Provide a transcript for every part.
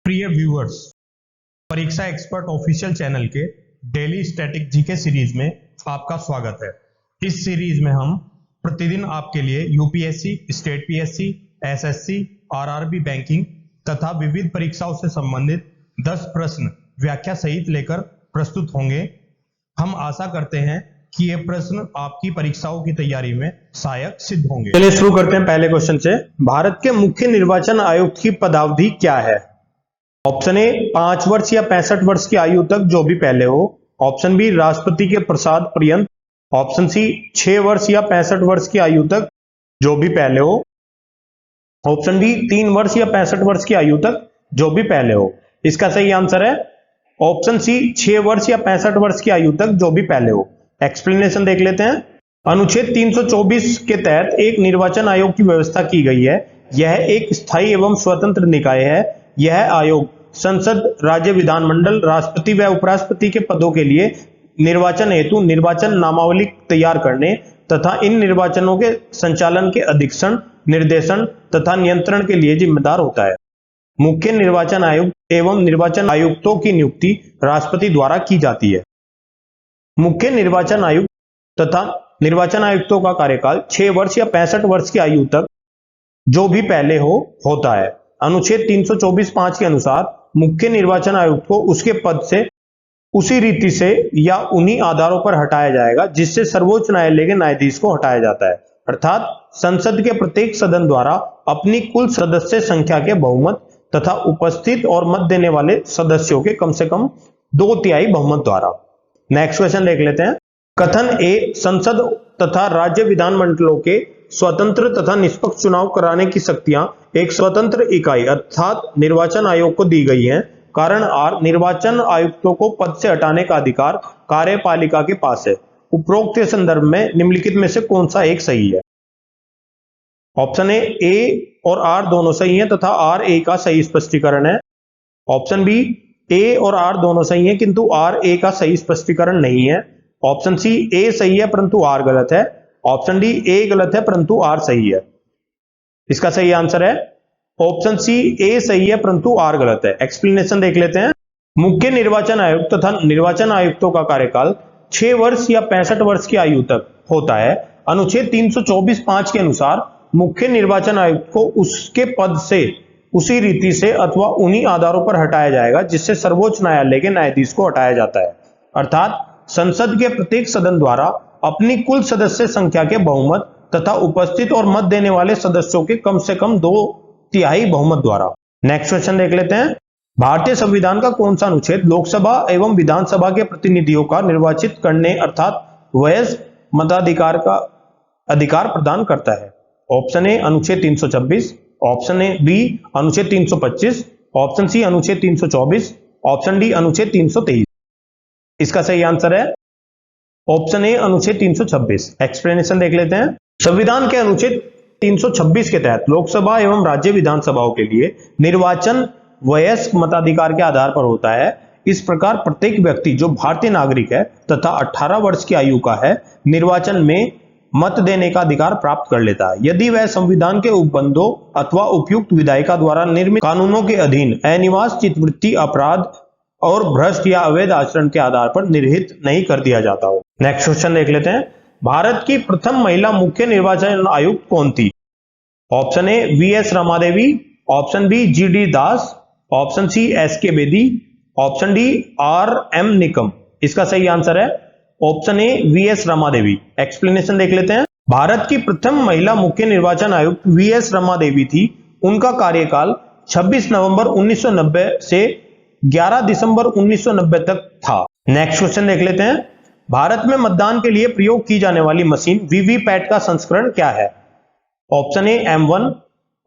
प्रिय व्यूअर्स, परीक्षा expert official channel के डेली स्टैटिक जीके सीरीज में आपका स्वागत है। इस सीरीज में हम प्रतिदिन आपके लिए UPSC, state PSC, SSC, RRB banking तथा विविध परीक्षाओं से संबंधित 10 प्रश्न व्याख्या सहित लेकर प्रस्तुत होंगे। हम आशा करते हैं कि ये प्रश्न आपकी परीक्षाओं की तैयारी में सहायक सिद्ध होंगे। चलिए शुरू करते हैं पहले क्वेश्चन से। भारत के मुख्य निर्वाचन आयुक्त की पदावधि क्या है? ऑप्शन ए 5 वर्ष या 65 वर्ष की आयु तक जो भी पहले हो। ऑप्शन बी राष्ट्रपति के प्रसाद पर्यंत। ऑप्शन सी 6 वर्ष या 65 वर्ष की आयु तक जो भी पहले हो। ऑप्शन डी 3 वर्ष या 65 वर्ष की आयु तक जो भी पहले हो। इसका सही आंसर है ऑप्शन सी 6 वर्ष या 65 वर्ष की आयु तक जो भी पहले हो। एक्सप्लेनेशन देख लेते हैं। अनुच्छेद 324 के तहत एक निर्वाचन आयोग की व्यवस्था की गई है। यह एक स्थायी एवं स्वतंत्र निकाय है। यह आयोग संसद, राज्य विधानमंडल, राष्ट्रपति व उपराष्ट्रपति के पदों के लिए निर्वाचन हेतु निर्वाचन नामावली तैयार करने तथा इन निर्वाचनों के संचालन के अधीक्षण, निर्देशन तथा नियंत्रण के लिए जिम्मेदार होता है। मुख्य निर्वाचन आयुक्त एवं निर्वाचन आयुक्तों की नियुक्ति राष्ट्रपति द्वारा की जाती है। मुख्य निर्वाचन आयुक्त तथा निर्वाचन आयुक्तों का कार्यकाल 6 वर्ष या 65 वर्ष की आयु तक जो भी पहले हो होता है। अनुच्छेद 324(5) के अनुसार मुख्य निर्वाचन आयुक्त को उसके पद से उसी रीति से या उन्हीं आधारों पर हटाया जाएगा जिससे सर्वोच्च न्यायालय के न्यायाधीश को हटाया जाता है। अर्थात संसद के प्रत्येक सदन द्वारा अपनी कुल सदस्य संख्या के बहुमत तथा उपस्थित और मत देने वाले सदस्यों के कम से कम 2/3 बहुमत द्वारा। नेक्स्ट क्वेश्चन देख लेते हैं। कथन ए संसद तथा राज्य विधानमंडलों के स्वतंत्र तथा निष्पक्ष चुनाव कराने की शक्तियां एक स्वतंत्र इकाई अर्थात निर्वाचन आयोग को दी गई हैं। कारण आर निर्वाचन आयुक्तों को पद से हटाने का अधिकार कार्यपालिका के पास है। उपरोक्त के संदर्भ में निम्नलिखित में से कौन सा एक सही है? ऑप्शन ए और आर दोनों सही हैं तथा आर ए का सही स्पष्टीकरण है। ऑप्शन बी ए और आर दोनों सही हैं किंतु आर ए का सही स्पष्टीकरण नहीं है। ऑप्शन सी ए सही है परंतु आर गलत है। ऑप्शन डी ए गलत है परंतु आर सही है। इसका सही आंसर है ऑप्शन सी ए सही है परंतु आर गलत है। एक्सप्लेनेशन देख लेते हैं। मुख्य निर्वाचन आयुक्त तथा निर्वाचन आयुक्तों का कार्यकाल 6 वर्ष या 65 वर्ष की आयु तक होता है। अनुच्छेद 324(5) के अनुसार मुख्य निर्वाचन आयुक्त को उसके पद से उसी रीति से अथवा उन्हीं आधारों पर हटाया जाएगा जिससे सर्वोच्च न्यायालय के न्यायाधीश को हटाया जाता है। अर्थात संसद के प्रत्येक सदन द्वारा अपनी कुल सदस्य संख्या के बहुमत तथा उपस्थित और मत देने वाले सदस्यों के कम से कम 2/3 बहुमत द्वारा। नेक्स्ट क्वेश्चन देख लेते हैं। भारतीय संविधान का कौन सा अनुच्छेद लोकसभा एवं विधानसभा के प्रतिनिधियों का निर्वाचित करने अर्थात वयस्क मताधिकार का अधिकार प्रदान करता है? ऑप्शन ए अनुच्छेद 326, ऑप्शन ए बी अनुच्छेद 325, ऑप्शन सी अनुच्छेद 324, ऑप्शन डी अनुच्छेद 323। इसका सही आंसर है ऑप्शन ए अनुच्छेद 326। एक्सप्लेनेशन देख लेते हैं। संविधान के अनुच्छेद 326 के तहत लोकसभा एवं राज्य विधानसभाओं के लिए निर्वाचन वयस्क मताधिकार के आधार पर होता है। इस प्रकार प्रत्येक व्यक्ति जो भारतीय नागरिक है तथा 18 वर्ष की आयु का है निर्वाचन में मत देने का अधिकार प्राप्त कर लेता है यदि वह संविधान के उपबंधों अथवा उपयुक्त विधायिका द्वारा निर्मित कानूनों के अधीन अनिवार्य चित्तवृत्ति, अपराध और भ्रष्ट या अवैध आचरण के आधार पर निर्हित नहीं कर दिया जाता हो। नेक्स्ट क्वेश्चन देख लेते हैं। भारत की प्रथम महिला मुख्य निर्वाचन आयुक्त कौन थी? Option A VS Ramadevi, option B GD Das, option C SK Bedi, option D RM Nikam. इसका सही आंसर है option A VS Ramadevi. Explanation देख लेते हैं। भारत की प्रथम महिला मुख्य निर्वाचन आयुक्त वीएस रमादेवी थी। उनका कार्यकाल 26 नवंबर 1990 से 11 दिसंबर 1990 तक था। नेक्स्ट क्वेश्चन देख लेते हैं। भारत में मतदान के लिए प्रयोग की जाने वाली मशीन वीवीपैट का संस्करण क्या है? Option A M1,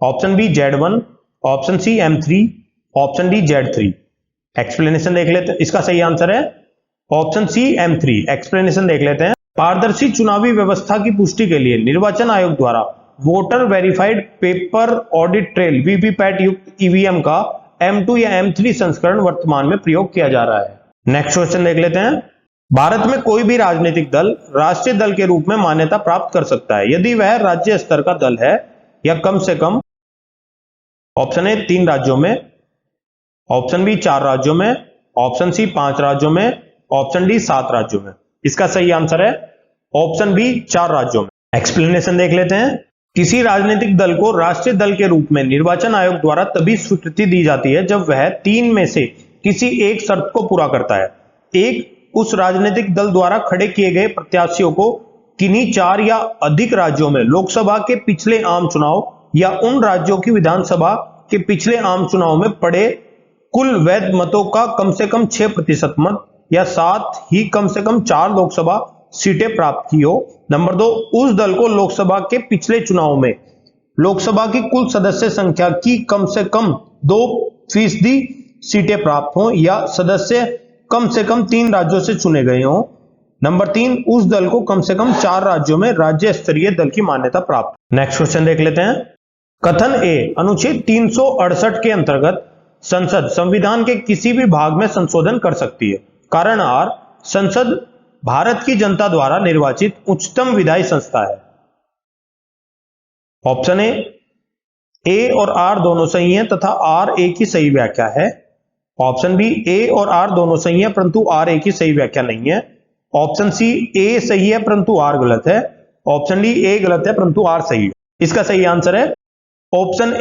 option B Z1, option C M3, option D Z3। Explanation देख लेते हैं। इसका सही आंसर है ऑप्शन सी M3। एक्सप्लेनेशन देख लेते हैं। पारदर्शी चुनावी व्यवस्था की पुष्टि के लिए निर्वाचन आयोग द्वारा voter verified paper audit trail VVPAT युक्त ईवीएम का M2 या M3 संस्करण वर्तमान में प्रयोग किया जा रहा है। नेक्स्ट क्वेश्चन देख लेते हैं। भारत में कोई भी राजनीतिक दल राष्ट्रीय दल के रूप में मान्यता प्राप्त कर सकता है यदि वह राज्य स्तर का दल है या कम से कम ऑप्शन ए 3 राज्यों में, ऑप्शन बी 4 राज्यों में, ऑप्शन सी 5 राज्यों में, ऑप्शन डी 7 राज्यों में। इसका सही आंसर है ऑप्शन बी 4 राज्यों में। एक्सप्लेनेशन देख लेते हैं। किसी राजनीतिक दल को राष्ट्रीय दल के रूप में निर्वाचन आयोग द्वारा तभी स्वीकृति दी जाती है जब वह 3 में से किसी एक शर्त को पूरा करता है। एक, उस राजनीतिक दल द्वारा खड़े किए गए प्रत्याशियों को किन्हीं 4 या अधिक राज्यों में लोकसभा के पिछले आम चुनाव या उन राज्यों की विधानसभा के पिछले आम चुनाव में पड़े कुल वैध मतों का कम से कम 6% मत या साथ ही कम से कम 4 लोकसभा सीटें प्राप्त की हो। नंबर 2, उस दल को लोकसभा के पिछले चुनाव में लोकसभा की कुल सदस्य संख्या की कम से कम 2% सीटें प्राप्त हो या सदस्य कम से कम 3 राज्यों से चुने गए हों। नंबर 3, उस दल को कम से कम 4 राज्यों में राज्य स्तरीय दल की मान्यता प्राप्त। नेक्स्ट क्वेश्चन देख लेते हैं। कथन ए, अनुच्छेद 368 के अंतर्गत संसद संविधान के किसी भी भाग में संशोधन कर सकती है। कारण आर, संसद भारत की जनता द्वारा निर्वाचित उच्चतम विधायी संस्था है। ऑप्शन ए और आर दोनों सही हैं तथा आर ए की सही व्याख्या है। ऑप्शन बी, ए और आर दोनों सही हैं परंतु आर ए की सही व्याख्या नहीं है। ऑप्शन सी, ए सही है परंतु आर गलत है। ऑप्शन डी, ए गलत है परंतु आर सही है। इसका सही आंसर है ऑप्शन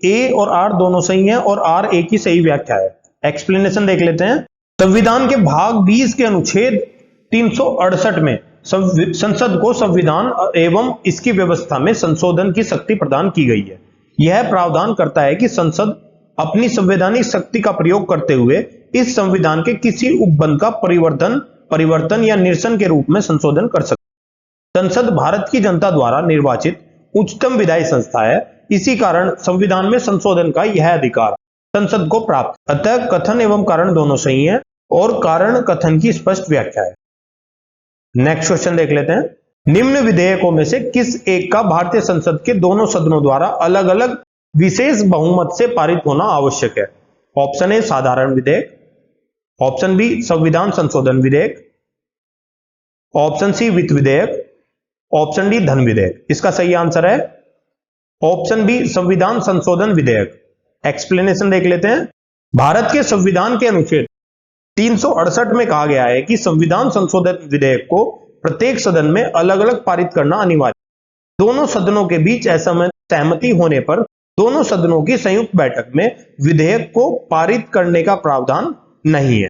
ए और आर दोनों सही हैं और आर ए की सही व्याख्या है। एक्सप्लेनेशन देख लेते हैं। संविधान के भाग 20 के अनुच्छेद 368 में संसद को संविधान एवं इसकी व्यवस्था में संशोधन की शक्ति प्रदान की गई है। यह प्रावधान करता है कि संसद अपनी संवैधानिक शक्ति का प्रयोग करते हुए इस संविधान के किसी उपबंध का परिवर्तन या निरसन के रूप में संशोधन कर सकती है। संसद भारत की जनता द्वारा निर्वाचित उच्चतम विधायी संस्था है। इसी कारण संविधान में संशोधन का यह अधिकार संसद को प्राप्त। अतः कथन एवं कारण दोनों सही हैं और कारण कथन की स्पष्ट व्याख्या है। नेक्स्ट क्वेश्चन देख लेते हैं। निम्न विधेयकों में से किस एक का भारतीय संसद के दोनों सदनों द्वारा अलग अलग विशेष बहुमत से पारित होना आवश्यक है। ऑप्शन ए, साधारण विधेयक। ऑप्शन बी, संविधान संशोधन विधेयक। ऑप्शन सी, वित्त विधेयक। ऑप्शन डी, धन विधेयक। इसका सही आंसर है ऑप्शन बी, संविधान संशोधन विधेयक। एक्सप्लेनेशन देख लेते हैं। भारत के संविधान के अनुच्छेद 368 में कहा गया है कि संविधान संशोधन विधेयक को प्रत्येक सदन में अलग अलग पारित करना अनिवार्य है। दोनों सदनों के बीच सहमति होने पर दोनों सदनों की संयुक्त बैठक में विधेयक को पारित करने का प्रावधान नहीं है।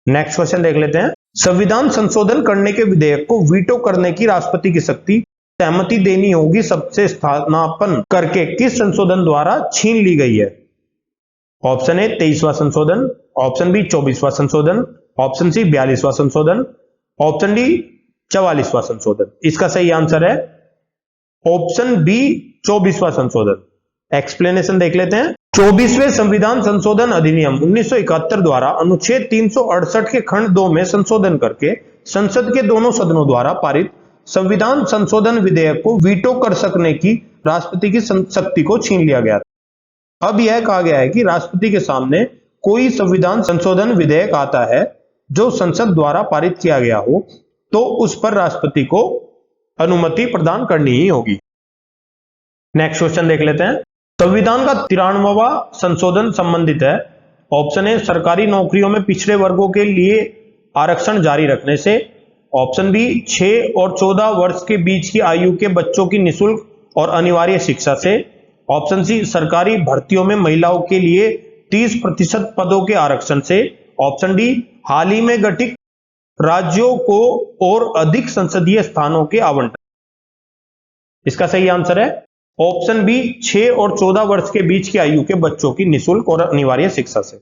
नेक्स्ट क्वेश्चन देख लेते हैं। संविधान संशोधन करने के विधेयक को वीटो करने की राष्ट्रपति की शक्ति सहमति देनी होगी सबसे स्थानापन्न करके किस संशोधन द्वारा छीन ली गई है। ऑप्शन ए, 23वां संशोधन। ऑप्शन बी, 24वां संशोधन। ऑप्शन सी, 42वां संशोधन। ऑप्शन डी, 44वां संशोधन। इसका सही आंसर है ऑप्शन बी, 24वां संशोधन। एक्सप्लेनेशन देख लेते हैं। 24वें संविधान संशोधन अधिनियम 1971 द्वारा अनुच्छेद 368 के खंड 2 में संशोधन करके संसद के दोनों सदनों द्वारा पारित संविधान संशोधन विधेयक को वीटो कर सकने की राष्ट्रपति की शक्ति को छीन लिया गया था। अब यह कहा गया है कि राष्ट्रपति के सामने कोई संविधान संशोधन विधेयक आता है जो संसद द्वारा पारित किया गया हो तो उस पर राष्ट्रपति को अनुमति प्रदान करनी ही होगी। नेक्स्ट क्वेश्चन देख लेते हैं। संविधान का 93वां संशोधन संबंधित है। ऑप्शन ए, सरकारी नौकरियों में पिछड़े वर्गों के लिए आरक्षण जारी रखने से। ऑप्शन बी, 6 और 14 वर्ष के बीच की आयु के बच्चों की निःशुल्क और अनिवार्य शिक्षा से। ऑप्शन सी, सरकारी भर्तियों में महिलाओं के लिए 30% पदों के आरक्षण से। ऑप्शन डी, हाल ही में गठित राज्यों को और अधिक संसदीय स्थानों के आवंटन। इसका सही आंसर है ऑप्शन बी, 6 और 14 वर्ष के बीच की आयु के बच्चों की निःशुल्क और अनिवार्य शिक्षा से।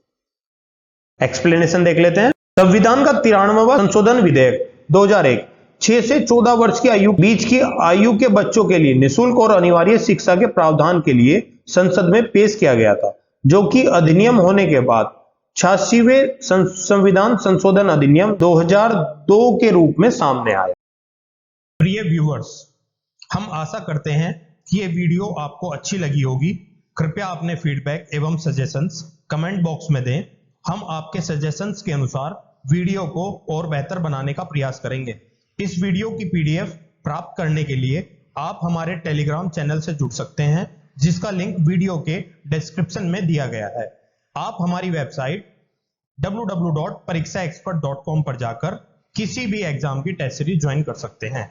एक्सप्लेनेशन देख लेते हैं। संविधान का 93वां संशोधन विधेयक 2001 6 से 14 वर्ष की बीच की आयु के बच्चों के लिए निःशुल्क और अनिवार्य शिक्षा के प्रावधान के लिए संसद में पेश किया गया था, जो कि अधिनियम होने के बाद 86वें संविधान संशोधन अधिनियम 2002 के रूप में सामने आया। प्रिय व्यूअर्स, हम आशा करते हैं कि ये वीडियो आपको अच्छी लगी होगी। कृपया अपने फीडबैक एवं सजेशंस कमेंट बॉक्स में दें। हम आपके सजेशंस के अनुसार वीडियो को और बेहतर बनाने का प्रयास करेंगे। इस वीडियो की पीडीएफ प्राप्त करने के लिए आप हमारे टेलीग्राम चैनल से जुड़ सकते हैं, जिसका लिंक वीडियो के डिस्क्रिप्शन में दिया गया है। आप हमारी वेबसाइट www.parikshaexpert.com पर जाकर किसी भी एग्जाम की टेस्ट सीरीज ज्वाइन कर सकते हैं।